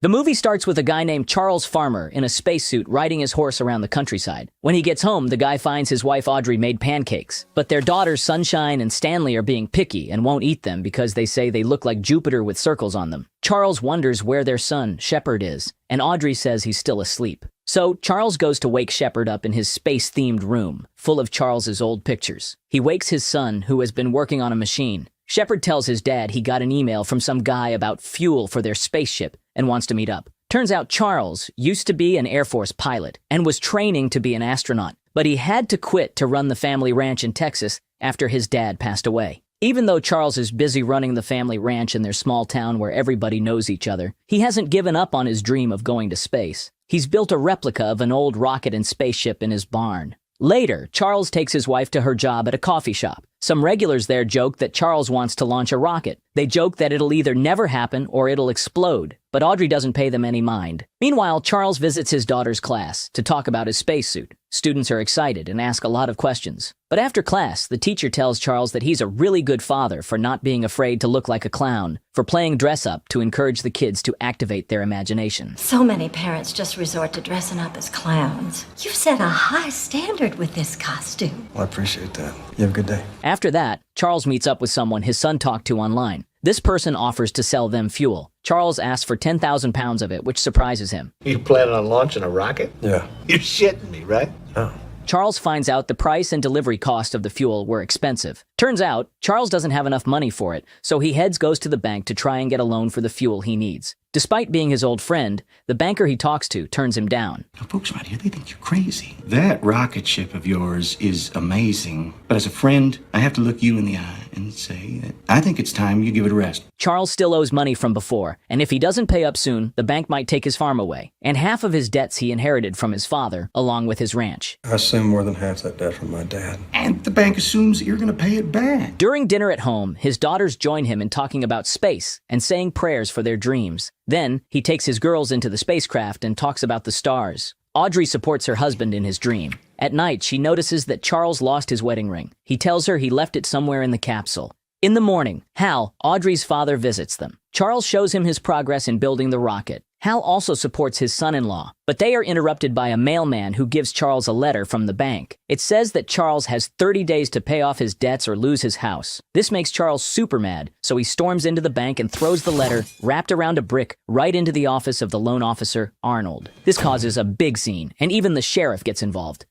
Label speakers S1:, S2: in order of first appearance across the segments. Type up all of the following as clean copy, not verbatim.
S1: The movie starts with a guy named Charles Farmer in a spacesuit riding his horse around the countryside. When he gets home, the guy finds his wife Audrey made pancakes, but their daughters Sunshine and Stanley are being picky and won't eat them because they say they look like Jupiter with circles on them. Charles wonders where their son, Shepard, is, and Audrey says he's still asleep. So Charles goes to wake Shepard up in his space-themed room, full of Charles's old pictures. He wakes his son, who has been working on a machine. Shepard tells his dad he got an email from some guy about fuel for their spaceship and wants to meet up. Turns out Charles used to be an Air Force pilot and was training to be an astronaut, but he had to quit to run the family ranch in Texas after his dad passed away. Even though Charles is busy running the family ranch in their small town where everybody knows each other, he hasn't given up on his dream of going to space. He's built a replica of an old rocket and spaceship in his barn. Later, Charles takes his wife to her job at a coffee shop. Some regulars there joke that Charles wants to launch a rocket. They joke that it'll either never happen or it'll explode, but Audrey doesn't pay them any mind. Meanwhile, Charles visits his daughter's class to talk about his spacesuit. Students are excited and ask a lot of questions. But after class, the teacher tells Charles that he's a really good father for not being afraid to look like a clown, for playing dress-up to encourage the kids to activate their imagination.
S2: So many parents just resort to dressing up as clowns. You've set a high standard with this costume.
S3: Well, I appreciate that. You have a good day.
S1: After that, Charles meets up with someone his son talked to online. This person offers to sell them fuel. Charles asks for 10,000 pounds of it, which surprises him.
S4: You planning on launching a rocket?
S3: Yeah.
S4: You're shitting me, right?
S3: Oh.
S1: Charles finds out the price and delivery cost of the fuel were expensive. Turns out, Charles doesn't have enough money for it, so he goes to the bank to try and get a loan for the fuel he needs. Despite being his old friend, the banker he talks to turns him down.
S5: Now, folks around here, they think you're crazy. That rocket ship of yours is amazing, but as a friend, I have to look you in the eye and say that I think it's time you give it a rest.
S1: Charles still owes money from before, and if he doesn't pay up soon, the bank might take his farm away, and half of his debts he inherited from his father, along with his ranch.
S3: I assume more than half that debt from my dad.
S5: And the bank assumes that you're going to pay it back.
S1: During dinner at home, his daughters join him in talking about space and saying prayers for their dreams. Then, he takes his girls into the spacecraft and talks about the stars. Audrey supports her husband in his dream. At night, she notices that Charles lost his wedding ring. He tells her he left it somewhere in the capsule. In the morning, Hal, Audrey's father, visits them. Charles shows him his progress in building the rocket. Hal also supports his son-in-law, but they are interrupted by a mailman who gives Charles a letter from the bank. It says that Charles has 30 days to pay off his debts or lose his house. This makes Charles super mad, so he storms into the bank and throws the letter, wrapped around a brick, right into the office of the loan officer, Arnold. This causes a big scene, and even the sheriff gets involved.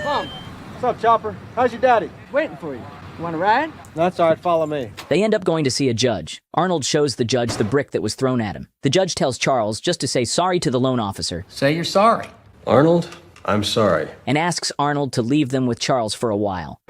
S6: Mom, what's up, Chopper? How's your daddy? Waiting for you. You want to ride? That's all right, follow me.
S1: They end up going to see a judge. Arnold shows the judge the brick that was thrown at him. The judge tells Charles just to say sorry to the loan officer.
S7: Say you're sorry.
S3: Arnold, I'm sorry.
S1: And asks Arnold to leave them with Charles for a while.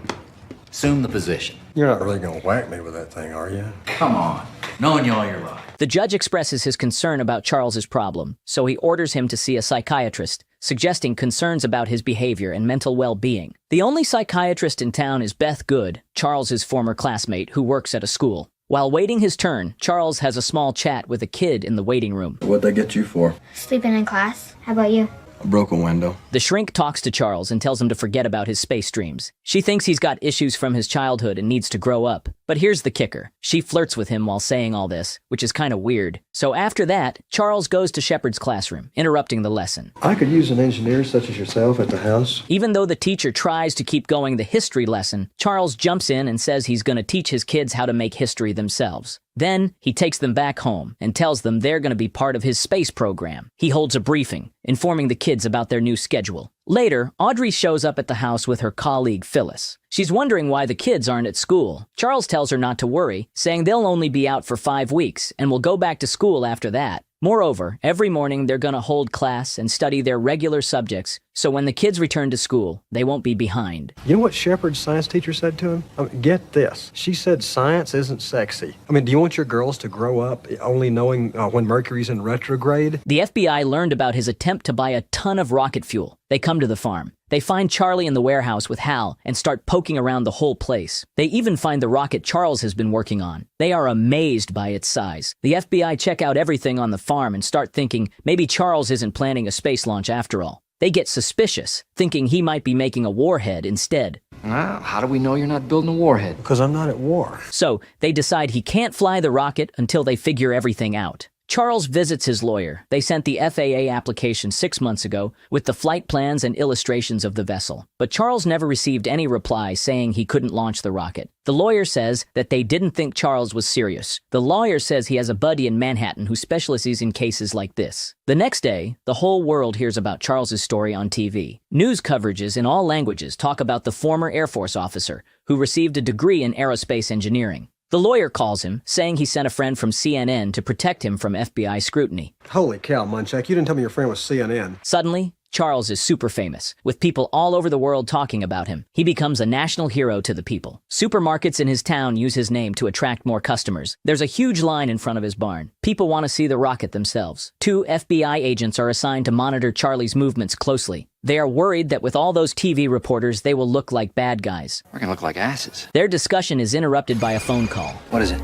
S7: Assume the position.
S3: You're not really going to whack me with that thing, are you?
S7: Come on. Knowing you all your life.
S1: The judge expresses his concern about Charles's problem, so he orders him to see a psychiatrist, suggesting concerns about his behavior and mental well-being. The only psychiatrist in town is Beth Good, Charles's former classmate who works at a school. While waiting his turn, Charles has a small chat with a kid in the waiting room.
S3: What'd they get you for?
S8: Sleeping in class. How about you?
S3: A broken window.
S1: The shrink talks to Charles and tells him to forget about his space dreams. She thinks he's got issues from his childhood and needs to grow up. But here's the kicker. She flirts with him while saying all this, which is kind of weird. So after that, Charles goes to Shepard's classroom, interrupting the lesson.
S3: I could use an engineer such as yourself at the house.
S1: Even though the teacher tries to keep going the history lesson, Charles jumps in and says he's going to teach his kids how to make history themselves. Then, he takes them back home and tells them they're going to be part of his space program. He holds a briefing, informing the kids about their new schedule. Later, Audrey shows up at the house with her colleague Phyllis. She's wondering why the kids aren't at school. Charles tells her not to worry, saying they'll only be out for 5 weeks and will go back to school after that. Moreover, every morning they're going to hold class and study their regular subjects, so when the kids return to school, they won't be behind.
S3: You know what Shepard's science teacher said to him? Get this. She said science isn't sexy. Do you want your girls to grow up only knowing when Mercury's in retrograde?
S1: The FBI learned about his attempt to buy a ton of rocket fuel. They come to the farm. They find Charlie in the warehouse with Hal and start poking around the whole place. They even find the rocket Charles has been working on. They are amazed by its size. The FBI check out everything on the farm and start thinking maybe Charles isn't planning a space launch after all. They get suspicious, thinking he might be making a warhead instead.
S7: Well, how do we know you're not building a warhead?
S3: Because I'm not at war.
S1: So they decide he can't fly the rocket until they figure everything out. Charles visits his lawyer. They sent the FAA application 6 months ago with the flight plans and illustrations of the vessel. But Charles never received any reply saying he couldn't launch the rocket. The lawyer says that they didn't think Charles was serious. The lawyer says he has a buddy in Manhattan who specializes in cases like this. The next day, the whole world hears about Charles's story on TV. News coverages in all languages talk about the former Air Force officer who received a degree in aerospace engineering. The lawyer calls him, saying he sent a friend from CNN to protect him from FBI scrutiny.
S3: Holy cow, Munchak, you didn't tell me your friend was CNN.
S1: Suddenly, Charles is super famous, with people all over the world talking about him. He becomes a national hero to the people. Supermarkets in his town use his name to attract more customers. There's a huge line in front of his barn. People want to see the rocket themselves. 2 FBI agents are assigned to monitor Charlie's movements closely. They are worried that with all those TV reporters, they will look like bad guys.
S7: We're gonna look like asses.
S1: Their discussion is interrupted by a phone call.
S7: What is it?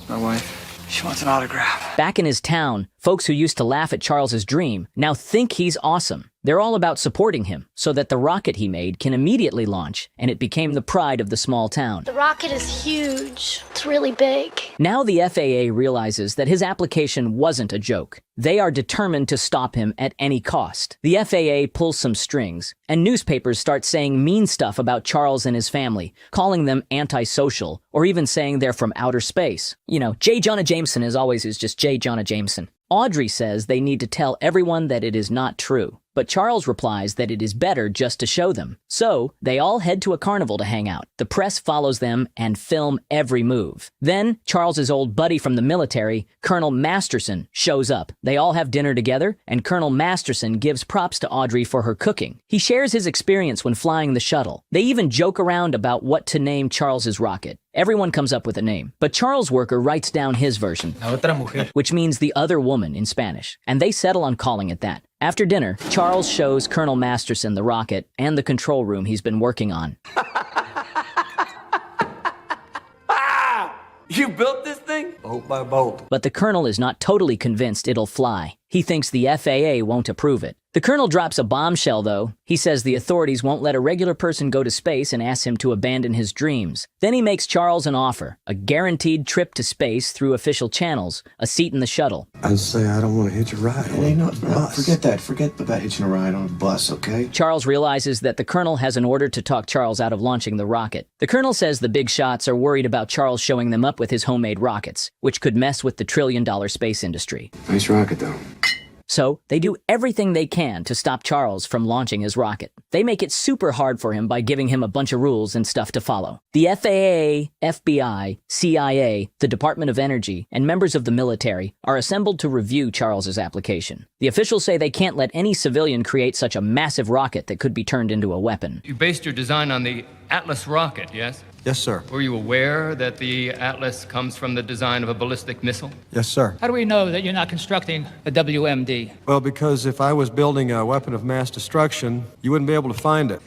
S6: My wife. She wants an autograph.
S1: Back in his town, folks who used to laugh at Charles's dream now think he's awesome. They're all about supporting him so that the rocket he made can immediately launch, and it became the pride of the small town.
S9: The rocket is huge. It's really big.
S1: Now the FAA realizes that his application wasn't a joke. They are determined to stop him at any cost. The FAA pulls some strings, and newspapers start saying mean stuff about Charles and his family, calling them antisocial, or even saying they're from outer space. You know, J. Jonah Jameson is just J. Jonah Jameson. Audrey says they need to tell everyone that it is not true, but Charles replies that it is better just to show them. So, they all head to a carnival to hang out. The press follows them and film every move. Then, Charles's old buddy from the military, Colonel Masterson, shows up. They all have dinner together, and Colonel Masterson gives props to Audrey for her cooking. He shares his experience when flying the shuttle. They even joke around about what to name Charles's rocket. Everyone comes up with a name, but Charles' worker writes down his version, which means the other woman in Spanish, and they settle on calling it that. After dinner, Charles shows Colonel Masterson the rocket and the control room he's been working on.
S10: You built this thing?
S3: Bolt by bolt.
S1: But the colonel is not totally convinced it'll fly. He thinks the FAA won't approve it. The colonel drops a bombshell, though. He says the authorities won't let a regular person go to space and asks him to abandon his dreams. Then he makes Charles an offer, a guaranteed trip to space through official channels, a seat in the shuttle.
S3: I'd say I don't want to hitch a ride on a bus.
S5: Forget that. Forget about hitching a ride on a bus, okay?
S1: Charles realizes that the colonel has an order to talk Charles out of launching the rocket. The colonel says the big shots are worried about Charles showing them up with his homemade rockets, which could mess with the trillion-dollar space industry.
S5: Nice rocket, though.
S1: So, they do everything they can to stop Charles from launching his rocket. They make it super hard for him by giving him a bunch of rules and stuff to follow. The FAA, FBI, CIA, the Department of Energy, and members of the military are assembled to review Charles's application. The officials say they can't let any civilian create such a massive rocket that could be turned into a weapon.
S11: You based your design on the Atlas rocket, yes?
S3: Yes, sir.
S11: Were you aware that the Atlas comes from the design of a ballistic missile?
S3: Yes, sir.
S6: How do we know that you're not constructing a WMD?
S3: Well, because if I was building a weapon of mass destruction, you wouldn't be able to find it.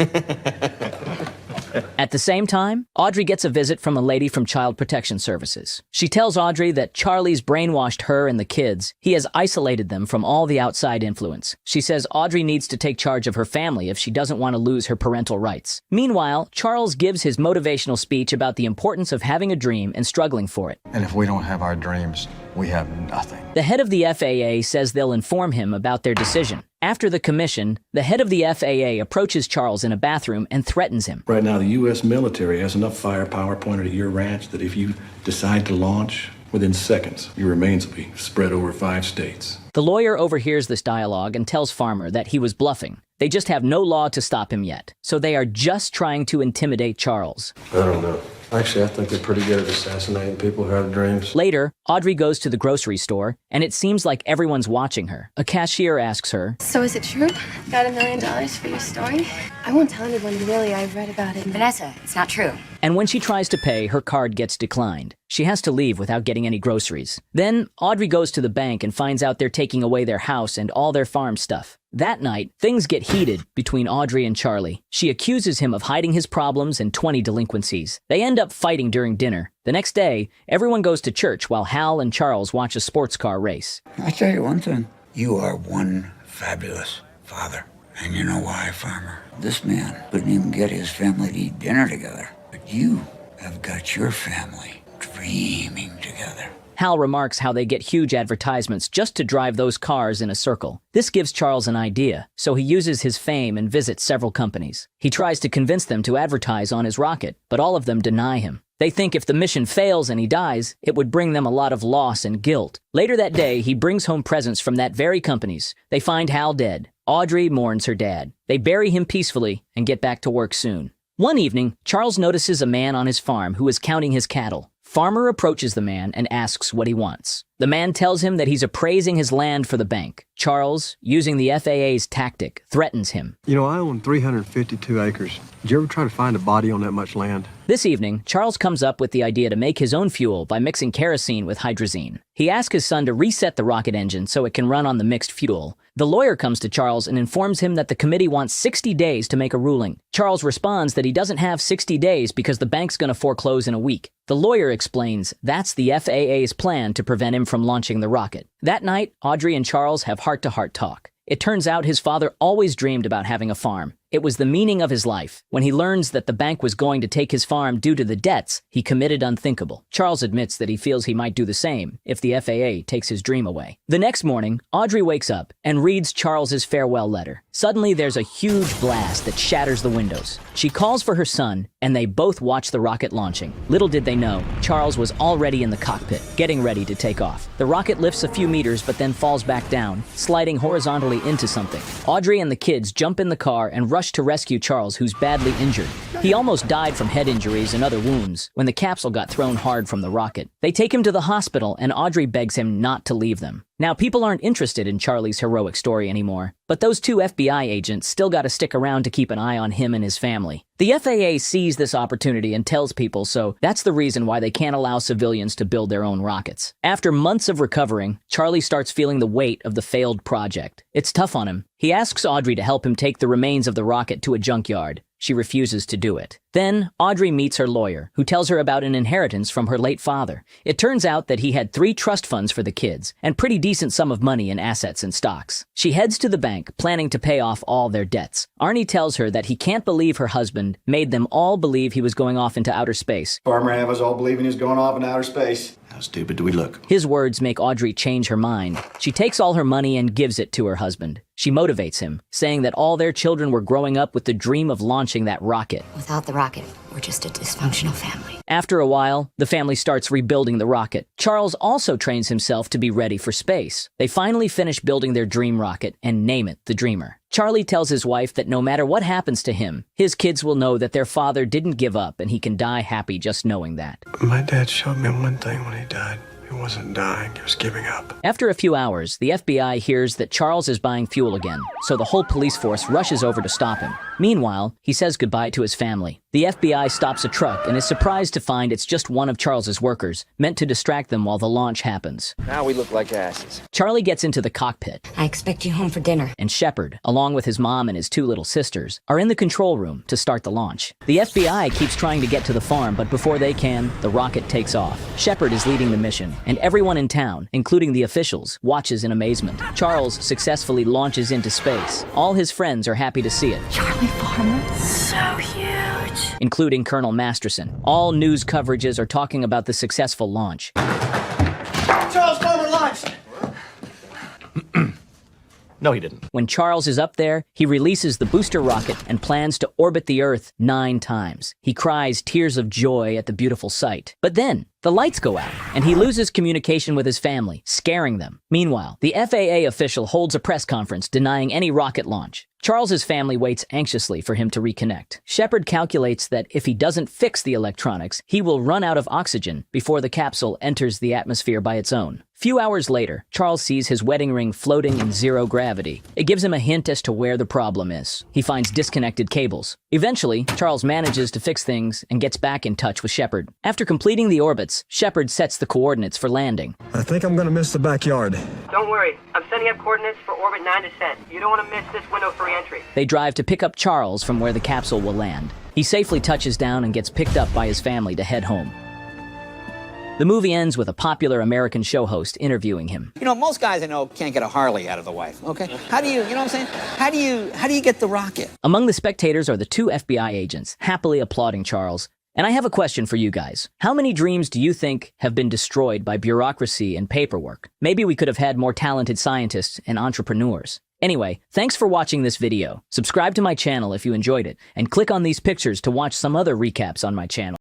S1: At the same time, Audrey gets a visit from a lady from Child Protection Services. She tells Audrey that Charlie's brainwashed her and the kids. He has isolated them from all the outside influence. She says Audrey needs to take charge of her family if she doesn't want to lose her parental rights. Meanwhile, Charles gives his motivational speech about the importance of having a dream and struggling for it.
S12: And if we don't have our dreams, we have nothing.
S1: The head of the FAA says they'll inform him about their decision. After the commission, the head of the FAA approaches Charles in a bathroom and threatens him.
S5: Right now, the U.S. military has enough firepower pointed at your ranch that if you decide to launch, within seconds, your remains will be spread over 5 states.
S1: The lawyer overhears this dialogue and tells Farmer that he was bluffing. They just have no law to stop him yet, so they are just trying to intimidate Charles.
S3: I don't know. Actually, I think they're pretty good at assassinating people who have dreams.
S1: Later, Audrey goes to the grocery store, and it seems like everyone's watching her. A cashier asks her,
S9: So is it true? Got $1 million for your story? I won't tell anyone, really. I read about it.
S2: Vanessa, it's not true.
S1: and when she tries to pay, her card gets declined. She has to leave without getting any groceries. Then, Audrey goes to the bank and finds out they're taking away their house and all their farm stuff. That night, things get heated between Audrey and Charlie. She accuses him of hiding his problems and 20 delinquencies. They end up fighting during dinner. The next day, everyone goes to church while Hal and Charles watch a sports car race.
S13: I tell you one thing, you are one fabulous father. And you know why, Farmer? This man couldn't even get his family to eat dinner together. But you have got your family dreaming together.
S1: Hal remarks how they get huge advertisements just to drive those cars in a circle. This gives Charles an idea, so he uses his fame and visits several companies. He tries to convince them to advertise on his rocket, but all of them deny him. They think if the mission fails and he dies, it would bring them a lot of loss and guilt. Later that day, he brings home presents from that very companies. They find Hal dead. Audrey mourns her dad. They bury him peacefully and get back to work soon. One evening, Charles notices a man on his farm who is counting his cattle. Farmer approaches the man and asks what he wants. The man tells him that he's appraising his land for the bank. Charles, using the FAA's tactic, threatens him.
S3: You know, I own 352 acres. Did you ever try to find a body on that much land?
S1: This evening, Charles comes up with the idea to make his own fuel by mixing kerosene with hydrazine. He asks his son to reset the rocket engine so it can run on the mixed fuel. The lawyer comes to Charles and informs him that the committee wants 60 days to make a ruling. Charles responds that he doesn't have 60 days because the bank's going to foreclose in a week. The lawyer explains that's the FAA's plan to prevent him from launching the rocket. That night, Audrey and Charles have heart-to-heart talk. It turns out his father always dreamed about having a farm. It was the meaning of his life. When he learns that the bank was going to take his farm due to the debts, he committed unthinkable. Charles admits that he feels he might do the same if the FAA takes his dream away. The next morning, Audrey wakes up and reads Charles's farewell letter. Suddenly, there's a huge blast that shatters the windows. She calls for her son, and they both watch the rocket launching. Little did they know, Charles was already in the cockpit, getting ready to take off. The rocket lifts a few meters but then falls back down, sliding horizontally into something. Audrey and the kids jump in the car and rush to rescue Charles, who's badly injured. He almost died from head injuries and other wounds when the capsule got thrown hard from the rocket. They take him to the hospital, and Audrey begs him not to leave them. Now, people aren't interested in Charlie's heroic story anymore, but those two FBI agents still got to stick around to keep an eye on him and his family. The FAA sees this opportunity and tells people, so that's the reason why they can't allow civilians to build their own rockets. After months of recovering, Charlie starts feeling the weight of the failed project. It's tough on him. He asks Audrey to help him take the remains of the rocket to a junkyard. She refuses to do it. Then, Audrey meets her lawyer, who tells her about an inheritance from her late father. It turns out that he had 3 trust funds for the kids, and pretty decent sum of money in assets and stocks. She heads to the bank, planning to pay off all their debts. Arnie tells her that he can't believe her husband made them all believe he was going off into outer space.
S5: Farmer had us all believing he was going off into outer space. How stupid do we look?
S1: His words make Audrey change her mind. She takes all her money and gives it to her husband. She motivates him, saying that all their children were growing up with the dream of launching that rocket.
S2: Without the rocket, we're just a dysfunctional family.
S1: After a while, the family starts rebuilding the rocket. Charles also trains himself to be ready for space. They finally finish building their dream rocket and name it the Dreamer. Charlie tells his wife that no matter what happens to him, his kids will know that their father didn't give up and he can die happy just knowing that.
S3: My dad showed me one thing when he died. He wasn't dying, he was giving up.
S1: After a few hours, the FBI hears that Charles is buying fuel again, so the whole police force rushes over to stop him. Meanwhile, he says goodbye to his family. The FBI stops a truck and is surprised to find it's just one of Charles's workers, meant to distract them while the launch happens.
S6: Now we look like asses.
S1: Charlie gets into the cockpit.
S2: I expect you home for dinner.
S1: And Shepard, along with his mom and his 2 little sisters, are in the control room to start the launch. The FBI keeps trying to get to the farm, but before they can, the rocket takes off. Shepard is leading the mission, and everyone in town, including the officials, watches in amazement. Charles successfully launches into space. All his friends are happy to see it.
S2: Charlie Farmer? So huge.
S1: Including Colonel Masterson. All news coverages are talking about the successful launch.
S6: Charles Farmer launched!
S11: No, he didn't.
S1: When Charles is up there, he releases the booster rocket and plans to orbit the Earth 9 times. He cries tears of joy at the beautiful sight. But then, the lights go out, and he loses communication with his family, scaring them. Meanwhile, the FAA official holds a press conference denying any rocket launch. Charles's family waits anxiously for him to reconnect. Shepard calculates that if he doesn't fix the electronics, he will run out of oxygen before the capsule enters the atmosphere by its own. Few hours later, Charles sees his wedding ring floating in 0 gravity. It gives him a hint as to where the problem is. He finds disconnected cables. Eventually, Charles manages to fix things and gets back in touch with Shepard. After completing the orbits, Shepard sets the coordinates for landing.
S3: I think I'm gonna miss the backyard.
S10: Don't worry, I'm sending up coordinates for orbit 9 descent. You don't want to miss this window for re-entry.
S1: They drive to pick up Charles from where the capsule will land. He safely touches down and gets picked up by his family to head home. The movie ends with a popular American show host interviewing him.
S13: You know, most guys I know can't get a Harley out of the wife, okay? How do you know what I'm saying? How do you get the rocket?
S1: Among the spectators are the 2 FBI agents, happily applauding Charles. And I have a question for you guys. How many dreams do you think have been destroyed by bureaucracy and paperwork? Maybe we could have had more talented scientists and entrepreneurs. Anyway, thanks for watching this video. Subscribe to my channel if you enjoyed it, and click on these pictures to watch some other recaps on my channel.